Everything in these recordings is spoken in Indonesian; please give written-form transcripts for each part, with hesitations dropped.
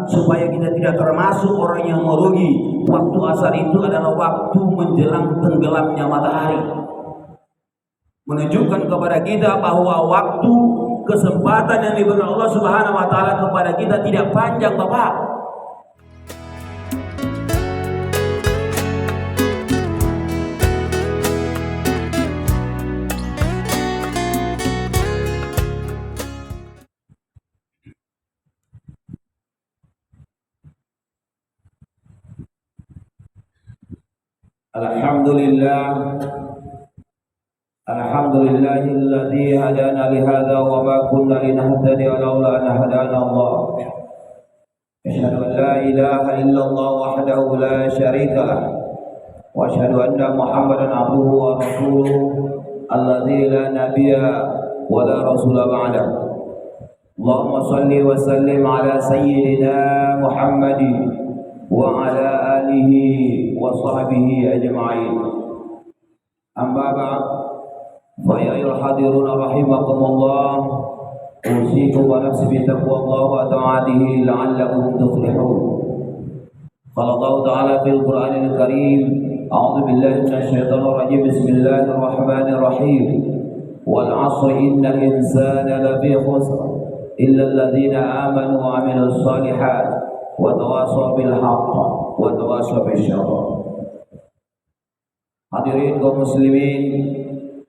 supaya kita tidak termasuk orang yang merugi. Waktu asar itu adalah waktu menjelang tenggelamnya matahari, menunjukkan kepada kita bahwa waktu kesempatan yang diberikan Allah Subhanahu wa taala kepada kita tidak panjang, Bapak. Alhamdulillahilladzi hadana li hadza wa ma kunna linahtadiya laula an hadana Allah. Asyhadu an la ilaha illallah wahdahu la syarika lah wa asyhadu anna Muhammadan abduhu wa rasuluhu alladzi la nabiyya wa la rasula ba'da. Allahumma shalli wa sallim ala sayyidina Muhammadin wa ala alihi wa sahbihi ajma'in. Amma ba'd, fa ya ayyuhal hadirun rahimakumullah, usikum wa nafsi bi taqwallah wa ta'atihi la'allakum tuflihun. Qala Allah ta'ala fil Qur'anil Karim, a'udzu billahi minasy syaithanir rajim, bismillahir rahmanir rahim. Wal 'asri innal insana lafi khusr illa alladziina aamanu wa 'amilus shalihaati wa tawashaw bil haqq wa tawashaw bis sabr. Hadirin kaum muslimin,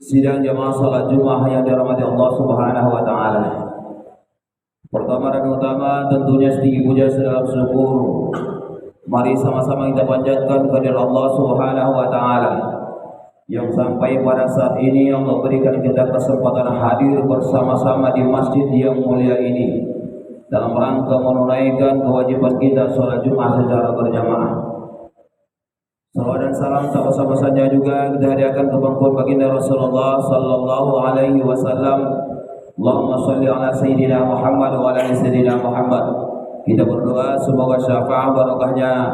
sidang jamaah salat Jumat yang dirahmati Allah Subhanahu wa taala. Pertama dan utama tentunya setinggi puja sedalam syukur mari sama-sama kita panjatkan kepada Allah Subhanahu wa taala yang sampai pada saat ini Allah berikan kita kesempatan hadir bersama-sama di masjid yang mulia ini dalam rangka menunaikan kewajiban kita salat Jumat secara berjamaah. Salawat dan salam tak bersama-sama juga kita hadiahkan ke pangkuan baginda Rasulullah sallallahu alaihi wasallam. Allahumma shalli ala sayyidina Muhammad wa ala sayyidina Muhammad. Kita berdoa semoga syafaat barokahnya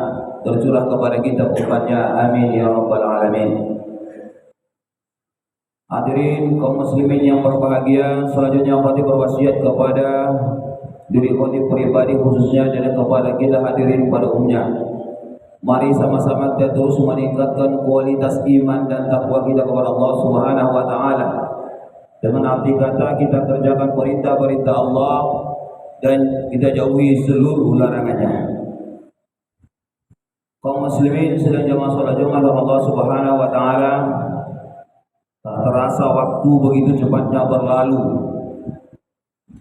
tercurah kepada kita umatnya. Amin ya rabbal alamin. Hadirin kaum muslimin yang berbahagia, selanjutnya khotib berwasiat kepada diri khotib pribadi khususnya dan kepada kita hadirin pada umumnya. Mari sama-sama kita terus meningkatkan kualitas iman dan takwa kita kepada Allah Subhanahu wa taala. Dengan arti kata kita kerjakan perintah-perintah Allah dan kita jauhi seluruh larangannya. Kaum muslimin sedang jamaah salat Jumat Allah Subhanahu wa taala, tak terasa waktu begitu cepatnya berlalu.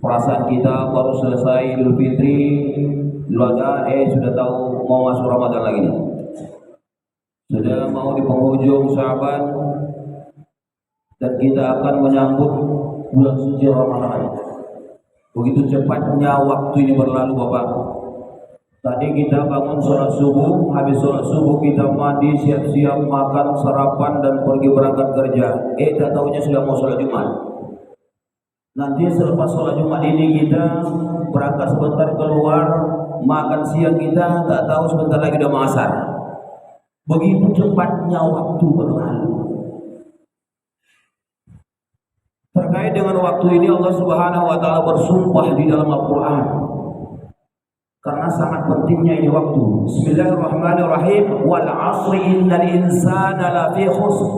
Perasaan kita baru selesai Idul Fitri, sudah tahu mau masuk Ramadan lagi nih. Sudah mau di penghujung Sya'ban dan kita akan menyambut bulan suci Ramadan. Begitu cepatnya waktu ini berlalu, Bapak. Tadi kita bangun sholat subuh, habis sholat subuh kita mandi, siap-siap makan, sarapan dan pergi berangkat kerja. Tak tahunya sudah mau sholat Jumat. Nanti selepas sholat Jumat ini kita berangkat sebentar keluar, makan siang kita, tak tahu sebentar lagi udah asar. Begitu cepatnya waktu berlalu. Terkait dengan waktu ini Allah Subhanahu wa taala bersumpah di dalam Al-Qur'an. Karena sangat pentingnya ini waktu. Bismillahirrahmanirrahim. Wal 'asri innal insana lafi khusr.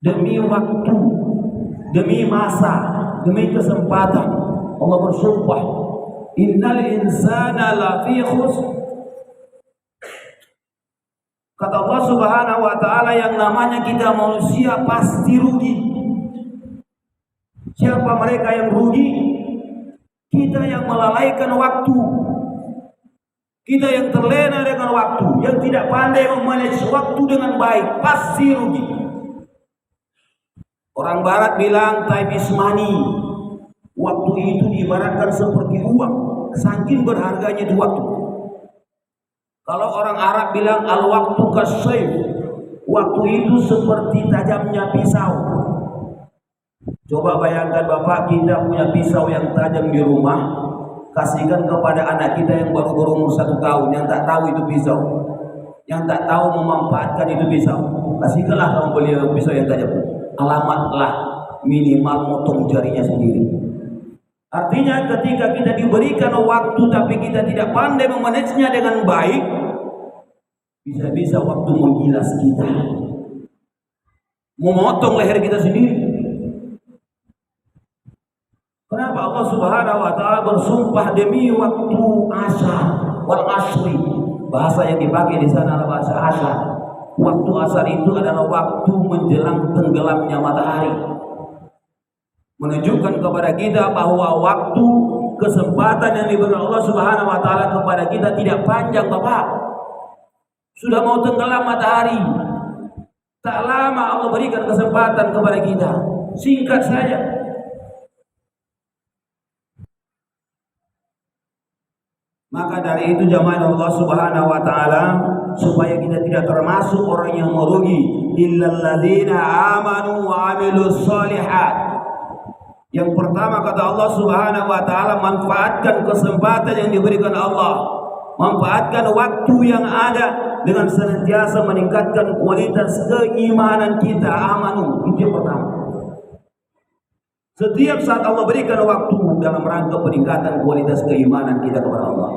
Demi waktu, demi masa, demi kesempatan Allah bersumpah, innal insana lafi khusr. Kata Allah Subhanahu wa taala, yang namanya kita manusia pasti rugi. Siapa mereka yang rugi? Kita yang melalaikan waktu, kita yang terlena dengan waktu, yang tidak pandai memanage waktu dengan baik, pasti rugi. Orang barat bilang time is money. Waktu itu diibaratkan seperti uang, saking berharganya itu waktu. Kalau orang Arab bilang al-waktu kasyayf, waktu itu seperti tajamnya pisau. Coba bayangkan Bapak, kita punya pisau yang tajam di rumah, kasihkan kepada anak kita yang baru berumur 1 tahun, yang tak tahu itu pisau, yang tak tahu memanfaatkan itu pisau. Kasihkanlah kamu beli pisau yang tajam. Alamatlah minimal motong jarinya sendiri. Artinya ketika kita diberikan waktu tapi kita tidak pandai memanagenya dengan baik, bisa-bisa waktu menggilas kita, memotong leher kita sendiri. Kenapa Allah Subhanahu wa taala bersumpah demi waktu asar wal asri? Bahasa yang dipakai di sana adalah bahasa asar. Waktu asar itu adalah waktu menjelang tenggelamnya matahari. Menunjukkan kepada kita bahwa waktu kesempatan yang diberikan Allah Subhanahu wa taala kepada kita tidak panjang, Bapak. Sudah mau tenggelam matahari. Tak lama Allah berikan kesempatan kepada kita. Singkat saja. Maka dari itu jamaah Allah Subhanahu wa taala, supaya kita tidak termasuk orang yang merugi, illal ladzina amanu wa amilus shalihat. Yang pertama kata Allah Subhanahu wa taala, manfaatkan kesempatan yang diberikan Allah. Manfaatkan waktu yang ada dengan senantiasa meningkatkan kualitas keimanan kita. Amanu, itu yang pertama. Setiap saat Allah berikan waktu dalam rangka peningkatan kualitas keimanan kita kepada Allah.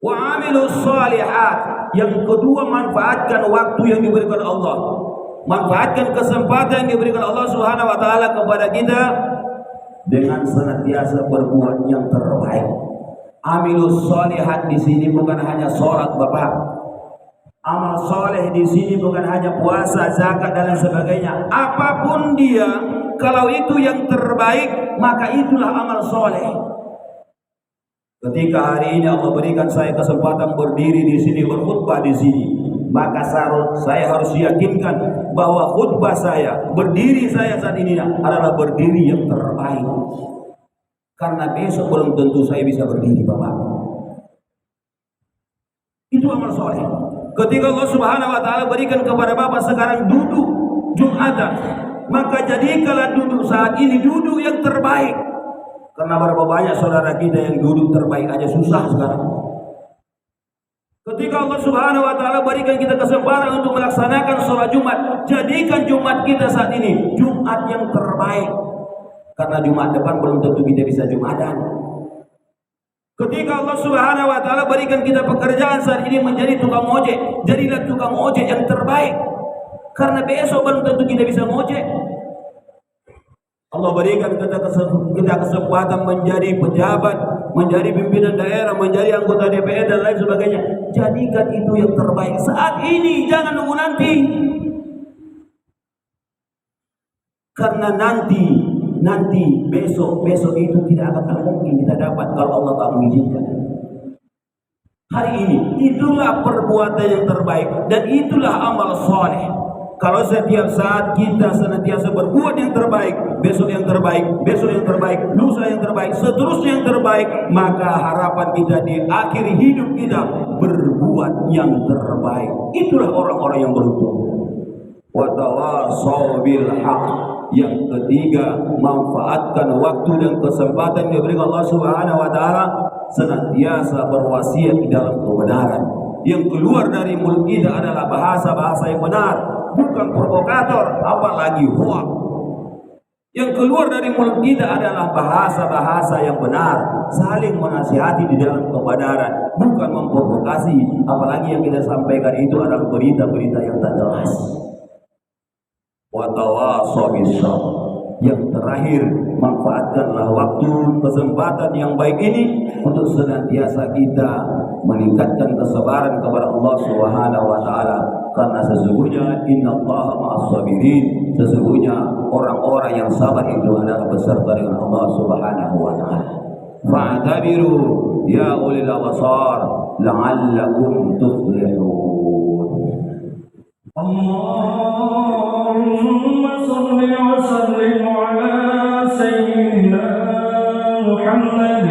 Wa amilus shalihat. Yang kedua, manfaatkan waktu yang diberikan Allah. Manfaatkan kesempatan yang diberikan Allah Subhanahu wa taala kepada kita dengan senantiasa berbuat yang terbaik. Amilus shalihat di sini bukan hanya sholat, Bapak. Amal soleh di sini bukan hanya puasa, zakat dan lain sebagainya. Apapun dia, kalau itu yang terbaik, maka itulah amal soleh. Ketika hari ini Allah berikan saya kesempatan berdiri di sini, berkhutbah di sini, maka saya harus yakinkan bahwa khutbah saya, berdiri saya saat ini adalah berdiri yang terbaik. Karena besok belum tentu saya bisa berdiri, Bapak. Itu amal soleh. Ketika Allah Subhanahu wa taala berikan kepada Bapak sekarang duduk Jumatan, maka jadikanlah duduk saat ini duduk yang terbaik. Karena berapa banyak saudara kita yang duduk terbaik aja susah sekarang. Ketika Allah Subhanahu wa taala berikan kita kesempatan untuk melaksanakan sholat Jumat, jadikan Jumat kita saat ini Jumat yang terbaik. Karena Jumat depan belum tentu kita bisa Jumatan. Ketika Allah Subhanahu wa taala berikan kita pekerjaan saat ini menjadi tukang ojek, jadilah tukang ojek yang terbaik. Karena besok belum tentu kita bisa ngojek. Allah berikan kita kesempatan menjadi pejabat, menjadi pimpinan daerah, menjadi anggota DPR dan lain sebagainya. Jadikan itu yang terbaik saat ini, jangan nunggu nanti. Karena nanti besok itu tidak akan mungkin kita dapat kalau Allah tak mengizinkan. Hari ini itulah perbuatan yang terbaik dan itulah amal soleh. Kalau setiap saat kita senantiasa berbuat yang terbaik, besok yang terbaik, besok yang terbaik, lusa yang terbaik, seterusnya yang terbaik, maka harapan kita di akhir hidup kita berbuat yang terbaik. Itulah orang-orang yang beruntung. Wa tawassaw bil haqq. Yang ketiga, manfaatkan waktu dan kesempatan yang diberikan Allah Subhanahu wa taala, senantiasa berwasiat di dalam kebenaran. Yang keluar dari mulut kita adalah bahasa-bahasa yang benar, bukan provokator, apalagi hoak. Yang keluar dari mulut kita adalah bahasa-bahasa yang benar, saling menasihati di dalam kebenaran, bukan memprovokasi, apalagi yang kita sampaikan itu adalah berita-berita yang tak jelas. Wa tawassaw bis sabr. Yang terakhir, manfaatkanlah waktu kesempatan yang baik ini untuk senantiasa kita meningkatkan kesabaran kepada Allah Subhanahu wa taala, karena sesungguhnya innallaha ma'as sabirin, sesungguhnya orang-orang yang sabar itu adalah beserta dengan Allah Subhanahu wa taala. Fa'tabiru ya ulil absar la'allakum tuflihun. Allahumma salli wa sallim ala sayyidina Muhammad.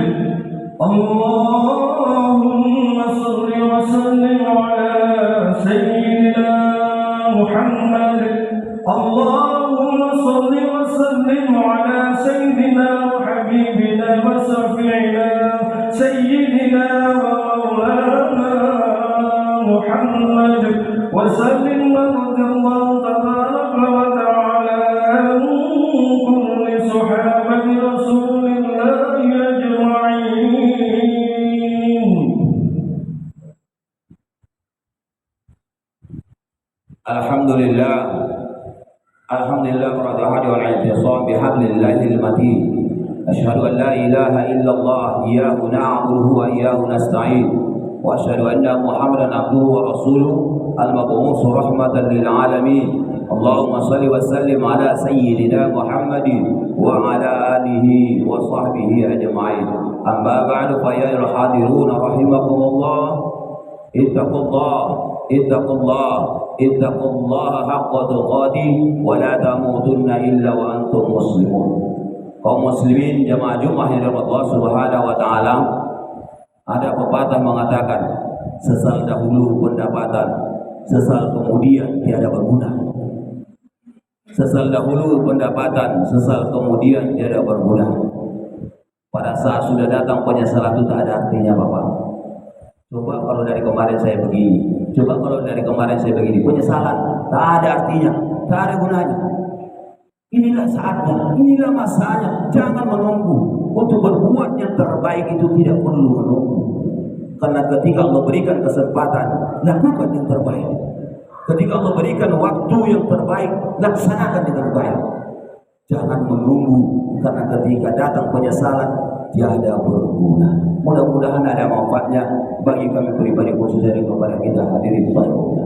Allahumma salli wa sallim ala sayyidina Muhammad. Allahumma salli wa sallim ala sayyidina wa habibina wa safi'ina sayyidina wa maulana Muhammad. وسلم رضي الله تبارك وتعالى عن كل صحابة رسول الله Alhamdulillah. Alhamdulillah radhiyallahu wal i'tisam bihablillahil matin. Asyhadu an la ilaha illallah iyyahu na'budu wa iyyahu nasta'in. Wa asyhadu anna Muhammadan abduhu wa rasuluh al-mab'uts rahmatan lil alamin. Allahumma shalli wa sallim ala sayyidina Muhammadin wa ala alihi wa sahbihi ajma'in. Amma ba'du fa ya hadirun rahimakumullah. Ittaqullaha haqqa tuqatih wa la tamutunna illa wa antum muslimun. Kaum muslimin jamaah Jumat yang dirahmati Allah Subhanahu wa taala, ada pepatah mengatakan sesal dahulu pendapatan, sesal kemudian tiada berguna. Sesal dahulu pendapatan, sesal kemudian tiada berguna. Pada saat sudah datang penyesalan itu tak ada artinya, Bapak. Coba kalau dari kemarin saya begini, coba kalau dari kemarin saya begini, penyesalan tak ada artinya, tak ada gunanya. Inilah saatnya, inilah masanya. Jangan menunggu. Untuk berbuat yang terbaik itu tidak perlu menunggu. Karena ketika Allah berikan kesempatan, lakukan yang terbaik. Ketika Allah berikan waktu yang terbaik, laksanakan dengan baik. Jangan menunggu, karena ketika datang penyesalan tiada berguna. Mudah-mudahan ada manfaatnya bagi kami pribadi khususnya kepada kita hadirin pada umumnya.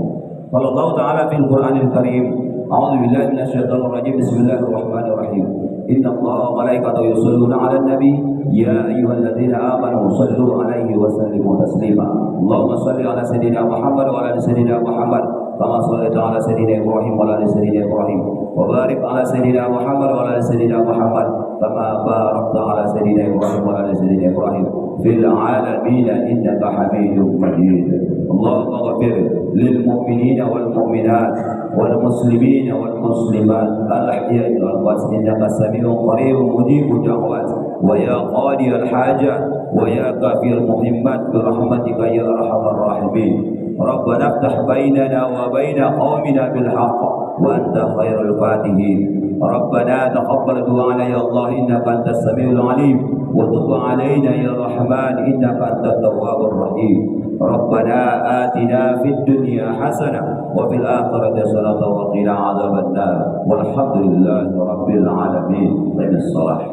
Kalau Allah Taala fil Qur'anil Karim, a'udzu billahi minasyaitonir rajim. Bismillahirrahmanirrahim. Inna Allaha wa malaikatahu yusholluna 'alan nabi ya ayyuhalladzina amanu shallu 'alaihi wa sallimu taslima. Allahumma shalli 'ala sayidina Muhammad wa 'ala ali sayidina Muhammad kama shallaita 'ala sayidina Ibrahim wa 'ala ali sayidina Ibrahim wa barik 'ala sayidina Muhammad wa 'ala ali sayidina Muhammad kama barakta 'ala sayidina Ibrahim wa 'ala ali sayidina Ibrahim fil 'alamin innaka Hamidum Majid. Allahumma ighfir lil mu'minina wal mu'minat wal muslimina wal muslimat al-ahya'i wal amwat innaka samii'un qariibun mujibud da'wat wa ya qadiyal hajat wa ya kafiyal muhimmat bi rahmatika ya arhamar rahimin. Rabbana iftah bainana wa baina qaumina bil haqq wa anta khairul fatihin. Rabbana taqabbal du'ana ya Allah innaka antas samiul alim wa tub 'alaina ya rahman innaka antat tawwabur rahim. Rabbana atina fid dunya hasanah wa fil akhirati hasanah wa qina 'adzaban nar. Walhamdulillahi rabbil alamin. Bis salah.